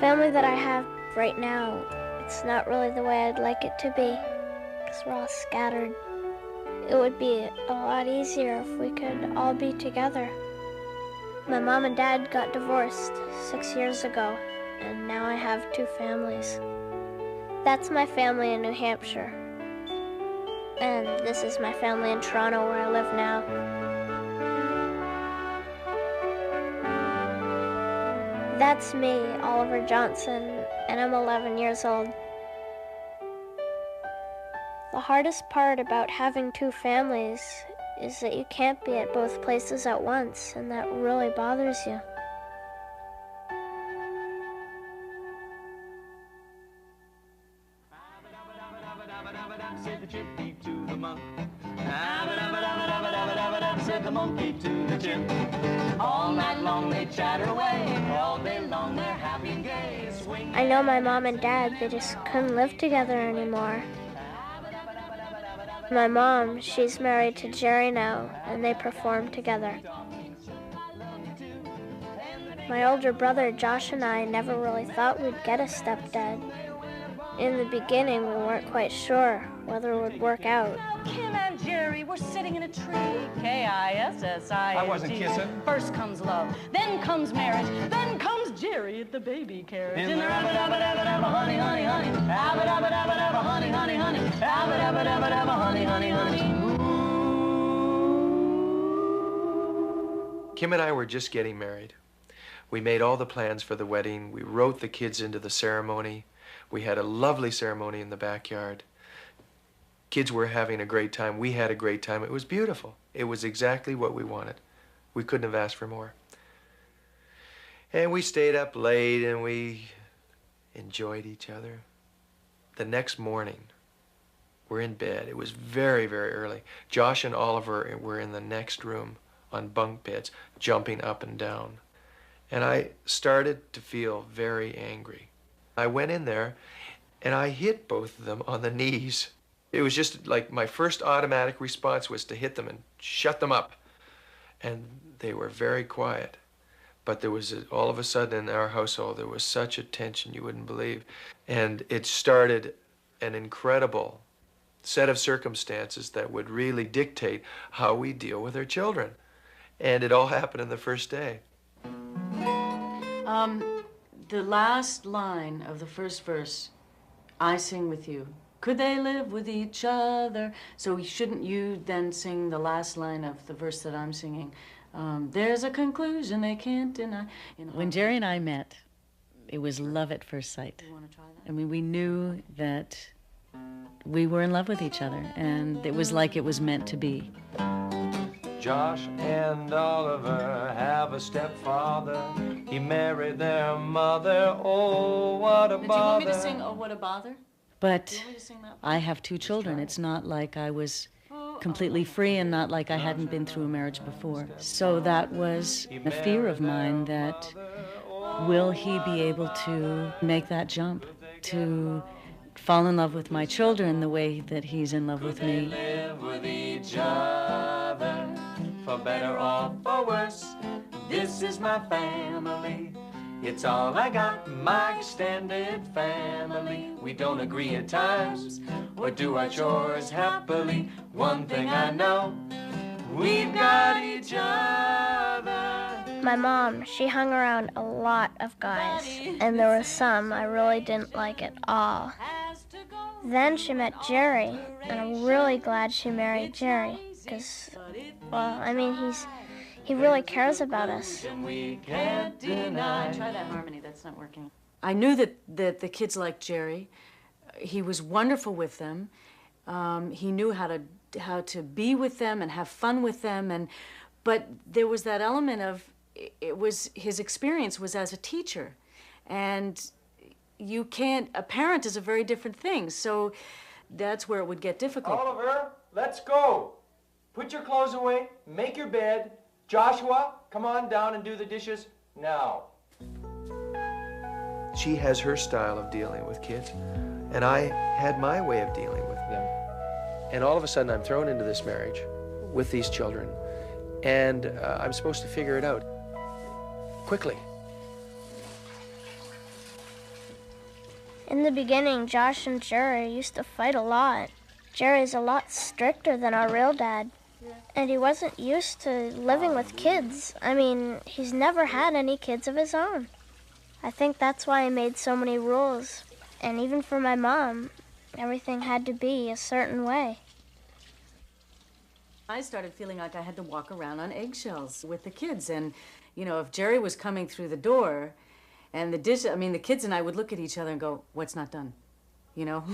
family that I have right now, it's not really the way I'd like it to be, because we're all scattered. It would be a lot easier if we could all be together. My mom and dad got divorced 6 years ago, and now I have 2 families. That's my family in New Hampshire. And this is my family in Toronto, where I live now. That's me, Oliver Johnson, and I'm 11 years old. The hardest part about having 2 families is that you can't be at both places at once, and that really bothers you. Said the chippy to the monk. Said the monkey to the chip. All night long they chatter away. All day long they're happy and gay. I know my mom and dad, they just couldn't live together anymore. My mom, she's married to Jerry now, and they perform together. My older brother, Josh, and I never really thought we'd get a stepdad. In the beginning, we weren't quite sure whether it would work out. Kim and Jerry were sitting in a tree. K-I-S-S-I-N-G. I wasn't kissing. First comes love, then comes marriage, then comes Jerry at the baby carriage. In the rabba-dabba-dabba-dabba, honey, honey, honey. Abba-dabba-dabba-dabba, honey, honey, honey. Abba-dabba-dabba-dabba, honey, honey, honey. Kim and I were just getting married. We made all the plans for the wedding. We wrote the kids into the ceremony. We had a lovely ceremony in the backyard. Kids were having a great time. We had a great time. It was beautiful. It was exactly what we wanted. We couldn't have asked for more. And we stayed up late and we enjoyed each other. The next morning, we're in bed. It was very, very early. Josh and Oliver were in the next room on bunk beds, jumping up and down. And I started to feel very angry. I went in there and I hit both of them on the knees. It was just like my first automatic response was to hit them and shut them up. And they were very quiet. But there was, all of a sudden in our household, there was such a tension you wouldn't believe. And it started an incredible set of circumstances that would really dictate how we deal with our children. And it all happened in the first day. The last line of the first verse, I sing with you. Could they live with each other? So shouldn't you then sing the last line of the verse that I'm singing? There's a conclusion they can't deny. You know, When Jerry and I met, it was love at first sight. you want to try that? I mean, we knew that we were in love with each other, and it was like it was meant to be. Josh and Oliver have a stepfather. He married their mother. Oh, what a Do you want bother. me to sing Oh What a Bother? But Do you want me to sing that? I have 2 children. It's not like I was completely free and not like I hadn't been through a marriage before. So that was a fear of mine that will he be able to make that jump, to fall in love with my children the way that he's in love with me. Live with each other, for better or for worse. This is my family. It's all I got, my extended family. We don't agree at times, or do our chores happily. One thing I know, we've got each other. My mom, she hung around a lot of guys, and there were some I really didn't like at all. Then she met Jerry, and I'm really glad she married Jerry, because, well, I mean, he really cares about us. We can't deny. Try that harmony, that's not working. I knew that the kids liked Jerry. He was wonderful with them. He knew how to be with them and have fun with them, but there was that element of, his experience was as a teacher, and a parent is a very different thing, so that's where it would get difficult. Oliver, let's go. Put your clothes away, make your bed. Joshua, come on down and do the dishes now. She has her style of dealing with kids, and I had my way of dealing with them. And all of a sudden, I'm thrown into this marriage with these children, and I'm supposed to figure it out quickly. In the beginning, Josh and Jerry used to fight a lot. Jerry's a lot stricter than our real dad. And he wasn't used to living with kids. I mean, he's never had any kids of his own. I think that's why he made so many rules. And even for my mom, everything had to be a certain way. I started feeling like I had to walk around on eggshells with the kids. And, you know, if Jerry was coming through the door and the kids and I would look at each other and go, what's not done? You know,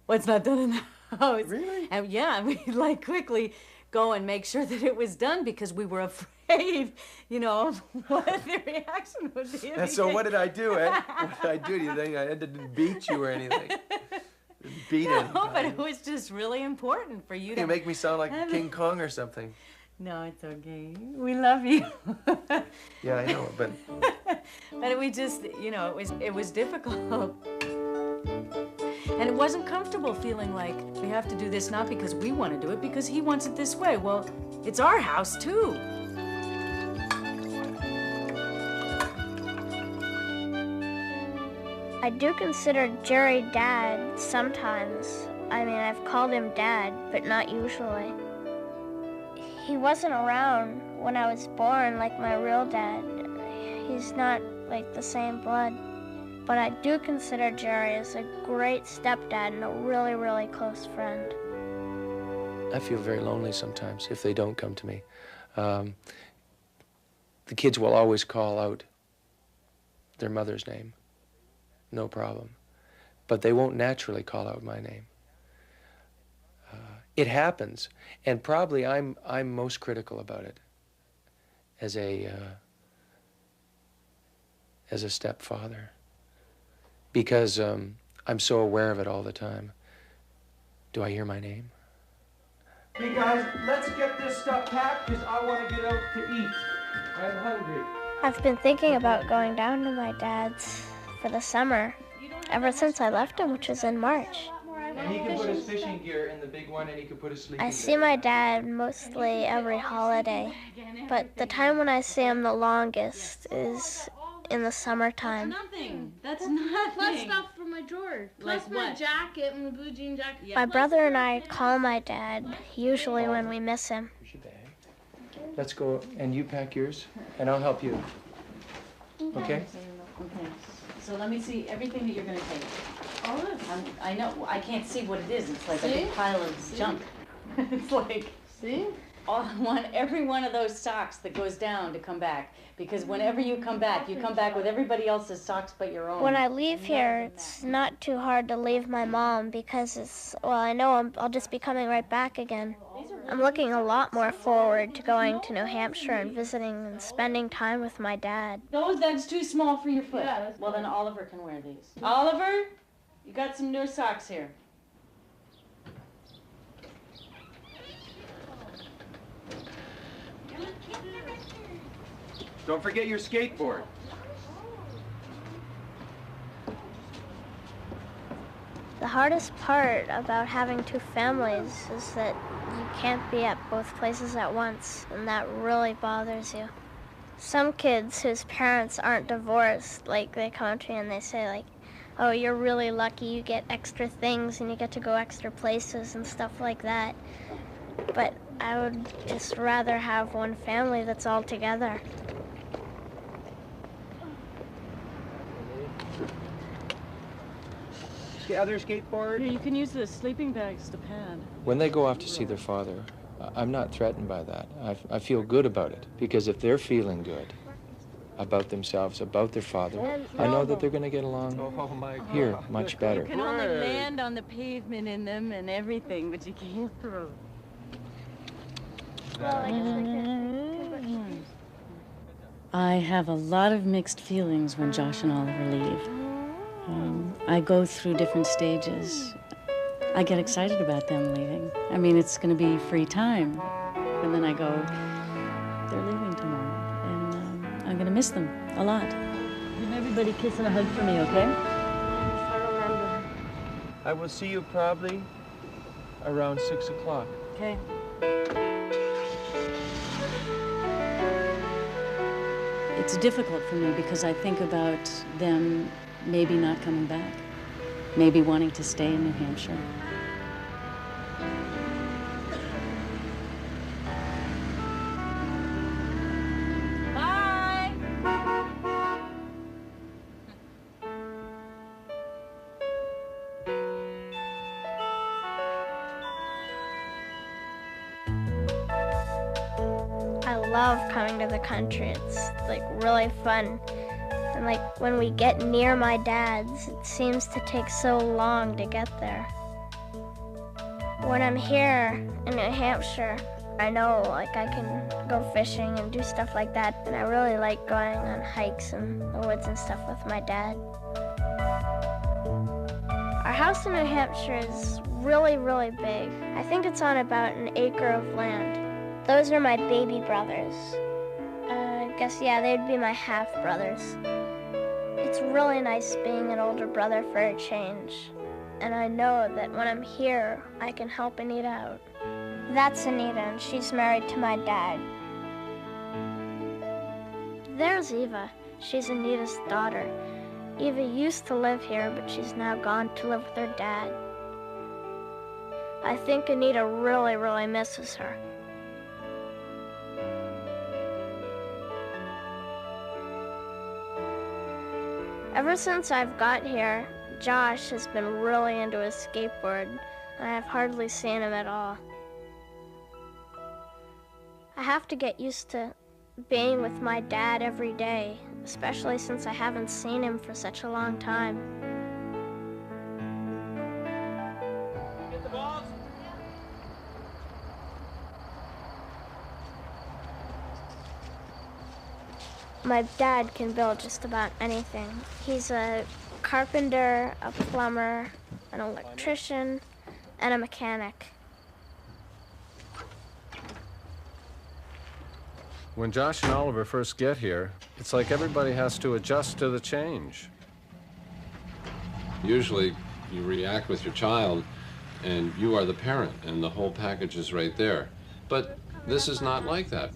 what's not done in the house? Really? And yeah, we'd like quickly go and make sure that it was done because we were afraid, you know, of what the reaction would be. And so what did I do, Ed? What did I do? Do you think I didn't beat you or anything? Didn't beat anybody. No, but it was just really important for you to... You make me sound like King Kong or something. No, it's okay. We love you. Yeah, I know, but... But we just, you know, it was difficult. And it wasn't comfortable feeling like we have to do this not because we want to do it, because he wants it this way. Well, it's our house, too. I do consider Jerry Dad sometimes. I mean, I've called him Dad, but not usually. He wasn't around when I was born like my real dad. He's not like the same blood. But I do consider Jerry as a great stepdad and a really, really close friend. I feel very lonely sometimes if they don't come to me. The kids will always call out their mother's name, no problem. But they won't naturally call out my name. It happens, and probably I'm most critical about it as a stepfather, because I'm so aware of it all the time. Do I hear my name? Hey guys, let's get this stuff packed because I want to get out to eat. I'm hungry. I've been thinking about going down to my dad's for the summer ever since I left him, which was in March. And he can put his fishing gear in the big one, and he can put his sleeping I see my dad mostly every holiday, but the time when I see him the longest is in the summertime. Nothing. That's nothing. Plus stuff from my drawer. Plus Like my what? jacket and the blue jean jacket. My brother and I call my dad, usually when we miss him. Here's your bag. Let's go, and you pack yours, and I'll help you. Okay? Okay. So let me see everything that you're going to take. All this. I know. I can't see what it is. It's like a big pile of junk. It's like... See? I want every one of those socks that goes down to come back. Because whenever you come back with everybody else's socks but your own. When I leave here, it's not too hard to leave my mom because I know I'll just be coming right back again. I'm looking a lot more forward to going to New Hampshire and visiting and spending time with my dad. No, that's too small for your foot. Yeah, Well, then Oliver can wear these. Oliver, you got some new socks here. Don't forget your skateboard. The hardest part about having two families is that you can't be at both places at once, and that really bothers you. Some kids whose parents aren't divorced, like they come up to me and they say like, oh, you're really lucky, you get extra things and you get to go extra places and stuff like that. But I would just rather have one family that's all together. Other skateboard. Here, you can use the sleeping bags to pad. When they go off to see their father, I'm not threatened by that. I feel good about it, because if they're feeling good about themselves, about their father, I know that they're going to get along here much better. You can only land on the pavement in them and everything, but you can't throw. I have a lot of mixed feelings when Josh and Oliver leave. I go through different stages. I get excited about them leaving. I mean, it's going to be free time. And then I go, they're leaving tomorrow. And I'm going to miss them a lot. Give everybody a kiss and a hug for me, okay? I will see you probably around 6 o'clock. Okay. It's difficult for me because I think about them maybe not coming back. maybe wanting to stay in New Hampshire. Bye! I love coming to the country. It's like really fun. And like when we get near my dad's, it seems to take so long to get there. When I'm here in New Hampshire, I know like I can go fishing and do stuff like that. And I really like going on hikes in the woods and stuff with my dad. Our house in New Hampshire is really, really big. I think it's on about an acre of land. Those are my baby brothers. I guess, yeah, they'd be my half-brothers. It's really nice being an older brother for a change. And I know that when I'm here, I can help Anita out. That's Anita, and she's married to my dad. There's Eva. She's Anita's daughter. Eva used to live here, but she's now gone to live with her dad. I think Anita really, really misses her. Ever since I've got here, Josh has been really into his skateboard, and I have hardly seen him at all. I have to get used to being with my dad every day, especially since I haven't seen him for such a long time. Get the balls. My dad can build just about anything. He's a carpenter, a plumber, an electrician, and a mechanic. When Josh and Oliver first get here, it's like everybody has to adjust to the change. Usually, you react with your child, and you are the parent, and the whole package is right there. But this is not like that.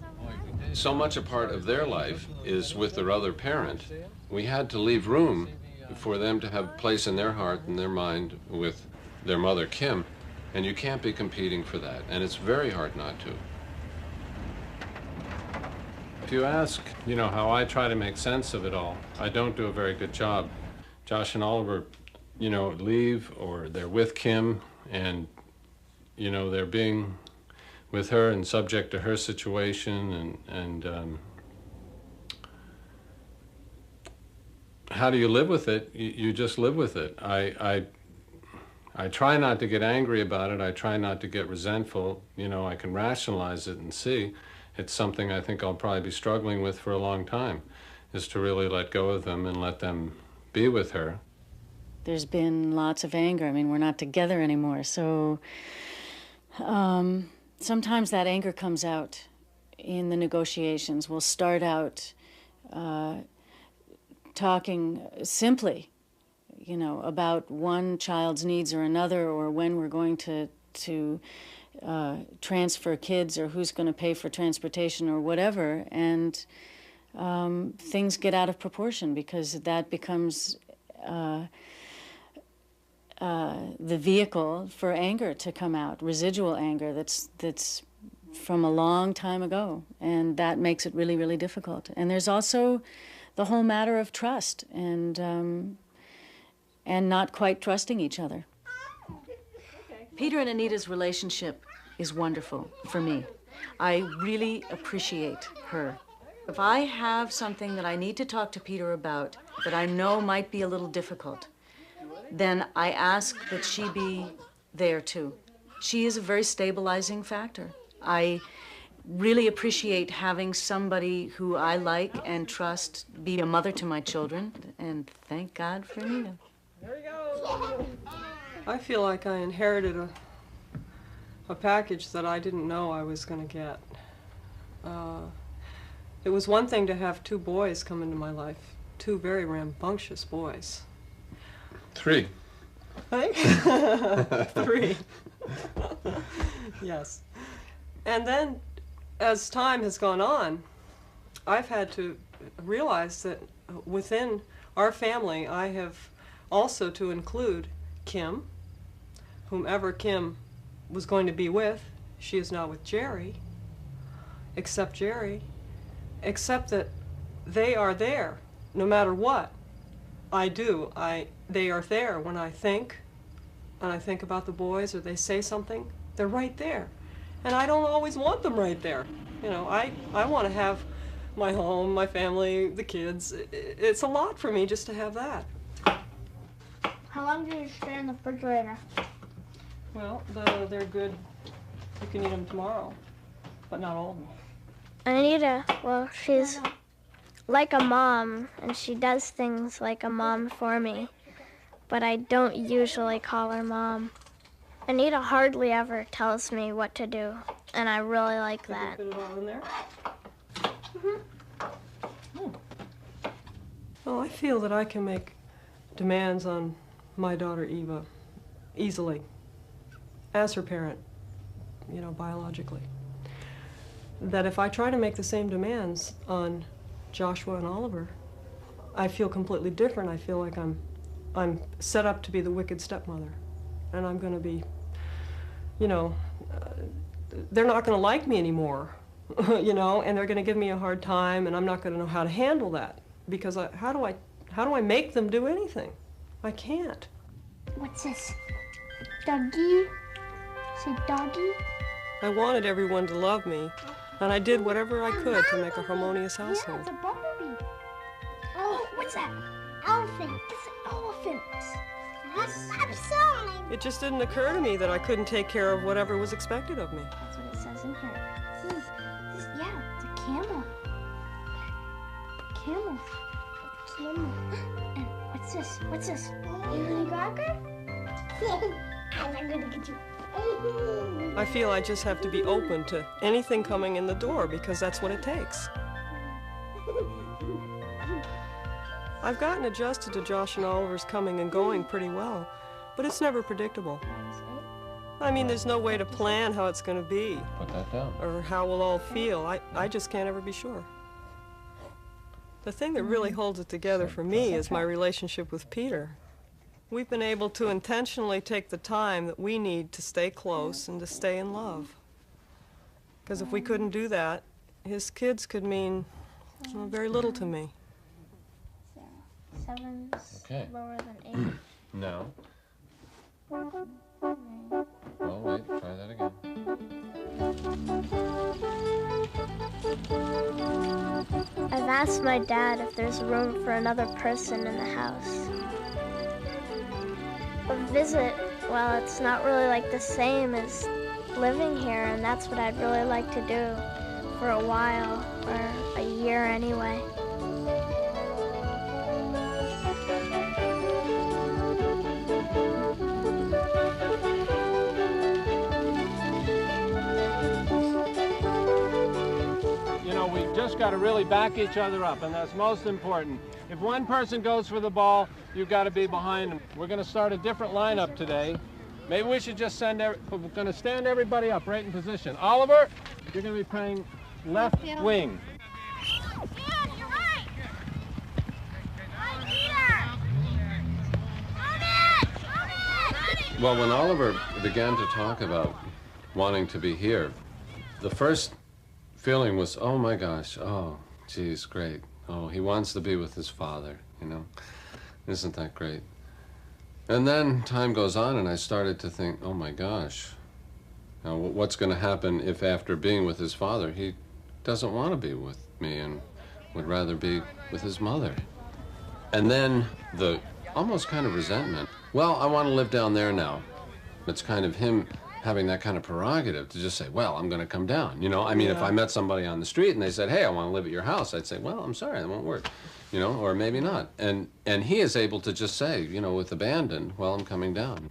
So much a part of their life is with their other parent. We had to leave room for them to have place in their heart and their mind with their mother, Kim, and you can't be competing for that, and it's very hard not to. If you ask, how I try to make sense of it all, I don't do a very good job. Josh and Oliver, leave, or they're with Kim, and, they're being with her and subject to her situation, and how do you live with it? You just live with it. I try not to get angry about it. I try not to get resentful. I can rationalize it and see. It's something I think I'll probably be struggling with for a long time, is to really let go of them and let them be with her. There's been lots of anger. I mean, we're not together anymore, so sometimes that anger comes out in the negotiations. We'll start out talking simply, about one child's needs or another, or when we're going to transfer kids, or who's going to pay for transportation or whatever, and things get out of proportion because that becomes the vehicle for anger to come out, residual anger that's from a long time ago, and that makes it really, really difficult. And there's also the whole matter of trust and not quite trusting each other. Peter and Anita's relationship is wonderful for me. I really appreciate her. If I have something that I need to talk to Peter about that I know might be a little difficult, then I ask that she be there too. She is a very stabilizing factor. I really appreciate having somebody who I like and trust be a mother to my children, and thank God for Anita. There we go. I feel like I inherited a package that I didn't know I was going to get. It was one thing to have two boys come into my life, two very rambunctious boys. 3. Right? 3. Yes. And then, as time has gone on, I've had to realize that within our family, I have also to include Kim, whomever Kim was going to be with. She is now with Jerry, except that they are there no matter what I do. They are there when I think, and I think about the boys or they say something, they're right there. And I don't always want them right there. You know, I want to have my home, my family, the kids. It's a lot for me just to have that. How long do you stay in the refrigerator? Well, they're good. You can eat them tomorrow, but not all of them. Anita, well, she's like a mom, and she does things like a mom for me, but I don't usually call her mom. Anita hardly ever tells me what to do, and I really like that. Did you put it all in there? Mm-hmm. Well, I feel that I can make demands on my daughter Eva easily, as her parent, you know, biologically. That if I try to make the same demands on Joshua and Oliver, I feel completely different. I feel like I'm set up to be the wicked stepmother, and I'm going to be, you know, they're not going to like me anymore, you know, and they're going to give me a hard time, and I'm not going to know how to handle that because how do I make them do anything? I can't. What's this? Doggy? Say doggy? I wanted everyone to love me, and I did whatever I could to make a harmonious household. Yeah, it's a bumblebee. Oh, what's that? Elephant. It's an elephant. I'm sorry. It just didn't occur to me that I couldn't take care of whatever was expected of me. That's what it says in here. Yeah, it's a camel. Camel. Camel. And what's this? What's this? You gonna grab her? I'm gonna get you. I feel I just have to be open to anything coming in the door because that's what it takes. I've gotten adjusted to Josh and Oliver's coming and going pretty well, but it's never predictable. I mean, there's no way to plan how it's going to be. Put that down. Or how we'll all feel. I just can't ever be sure. The thing that really holds it together for me is my relationship with Peter. We've been able to intentionally take the time that we need to stay close and to stay in love. Because if we couldn't do that, his kids could mean very little to me. 7's Okay. lower than 8. No. Well, wait, try that again. I've asked my dad if there's room for another person in the house. A visit, well, it's not really like the same as living here, and that's what I'd really like to do for a while, or a year anyway. You know, we've just got to really back each other up, and that's most important. If one person goes for the ball, you've got to be behind them. We're going to start a different lineup today. Maybe we should just we're going to stand everybody up right in position. Oliver, you're going to be playing left wing. Dad, you're right! Right, Peter! Well, when Oliver began to talk about wanting to be here, the first feeling was, oh my gosh, oh, geez, great. Oh, he wants to be with his father, you know. Isn't that great? And then time goes on and I started to think, oh my gosh, now what's going to happen if after being with his father, he doesn't want to be with me and would rather be with his mother? And then the almost kind of resentment. Well, I want to live down there now. It's kind of him having that kind of prerogative to just say, well, I'm going to come down. You know, I mean, if I met somebody on the street and they said, hey, I want to live at your house, I'd say, well, I'm sorry, that won't work. You know, or maybe not. And he is able to just say, you know, with abandon, well, I'm coming down.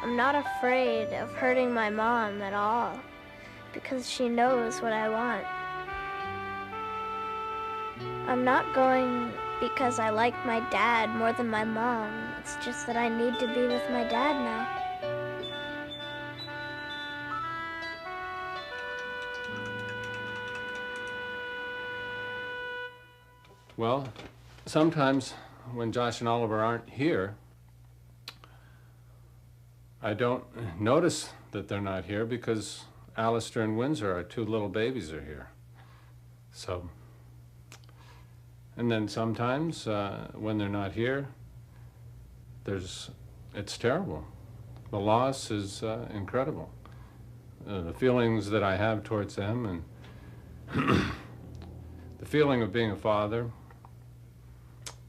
I'm not afraid of hurting my mom at all, because she knows what I want. I'm not going because I like my dad more than my mom. It's just that I need to be with my dad now. Well, sometimes when Josh and Oliver aren't here, I don't notice that they're not here because Alistair and Windsor, our two little babies, are here. So, and then sometimes when they're not here, it's terrible. The loss is incredible. The feelings that I have towards them and the feeling of being a father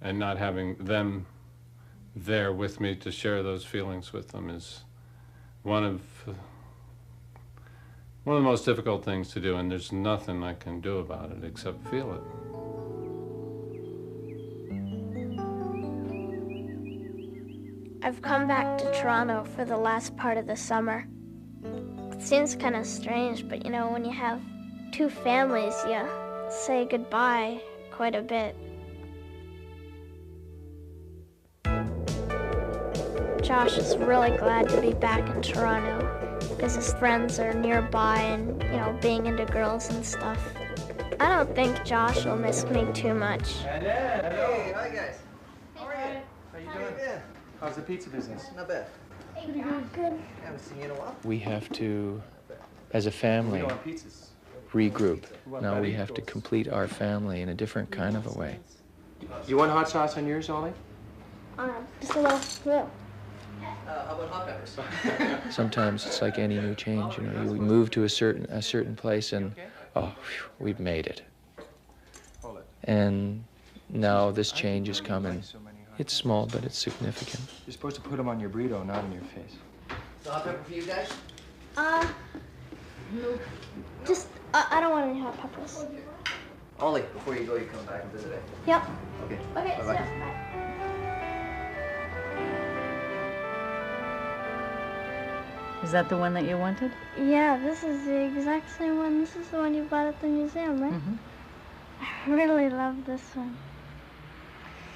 and not having them there with me to share those feelings with them is one of the most difficult things to do, and there's nothing I can do about it except feel it. I've come back to Toronto for the last part of the summer. It seems kind of strange, but you know, when you have two families, you say goodbye quite a bit. Josh is really glad to be back in Toronto because his friends are nearby and, you know, being into girls and stuff. I don't think Josh will miss me too much. Hey, hi guys. How are you? How you doing? Yeah. How's the pizza business? Not bad. Pretty good. Haven't seen you in a while. We have to, as a family, regroup. Now we have to complete our family in a different kind of a way. You want hot sauce on yours, Ollie? Just a little. How about hot peppers? Sometimes it's like any new change, you know, you move to a certain place and, oh, whew, we've made it. And now this change is coming. It's small, but it's significant. You're supposed to put them on your burrito, not in your face. So hot pepper for you guys? No. Just, I don't want any hot peppers. Ollie, before you go, you come back and visit it. Yep. Okay. Okay, Bye-bye. so, bye. Is that the one that you wanted? Yeah, this is the exact same one. This is the one you bought at the museum, right? Mm-hmm. I really love this one.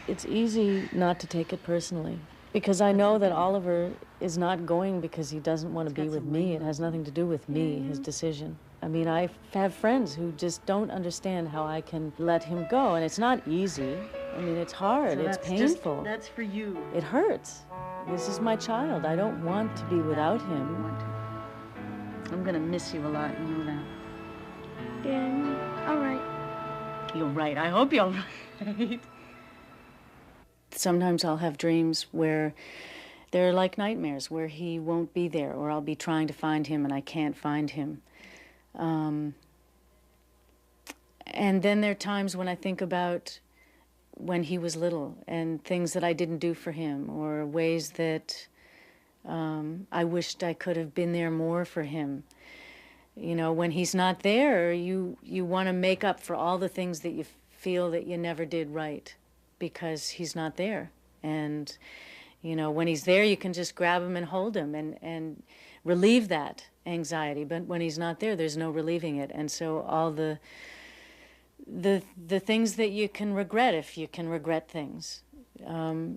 It's easy not to take it personally because I know that Oliver is not going because he doesn't want to be with me. It has nothing to do with me, his decision. I mean, I have friends who just don't understand how I can let him go, and it's not easy. I mean, it's hard, So it's painful. That's for you. It hurts. This is my child. I don't want to be without him. I'm gonna miss you a lot, you know that. Yeah, all right. You're right. I hope you're right. Sometimes I'll have dreams where they're like nightmares, where he won't be there, or I'll be trying to find him and I can't find him. And then there are times when I think about when he was little and things that I didn't do for him, or ways that I wished I could have been there more for him. You know, when he's not there, you want to make up for all the things that you feel that you never did right because he's not there. And, you know, when he's there, you can just grab him and hold him and relieve that anxiety. But when he's not there, there's no relieving it. And so all the things that you can regret, if you can regret things,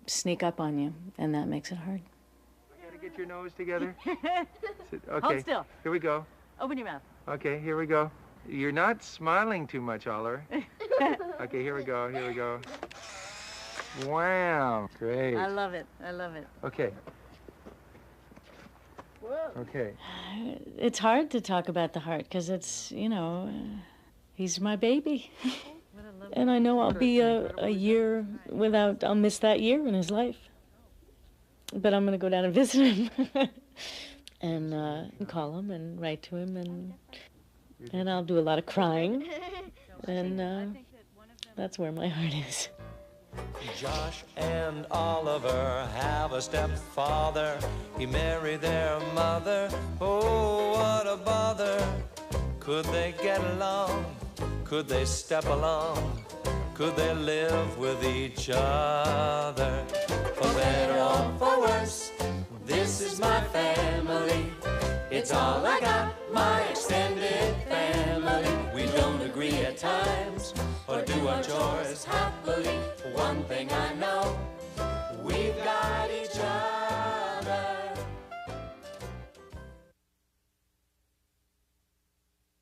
sneak up on you, and that makes it hard. You gotta get your nose together. Okay. Hold still. Here we go. Open your mouth. Okay, here we go. You're not smiling too much, Oliver. Okay, here we go, here we go. Wow, great. I love it. I love it. Okay. Okay. It's hard to talk about the heart because it's, you know, he's my baby. And I know I'll be a year without, I'll miss that year in his life. But I'm going to go down and visit him and call him and write to him, and I'll do a lot of crying. And that's where my heart is. Josh and Oliver have a stepfather. He married their mother. Oh, what a bother. Could they get along? Could they step along? Could they live with each other? For better or for worse, this is my family. It's all I got, my extended family. We don't agree at times or do our chores happily. One thing I know,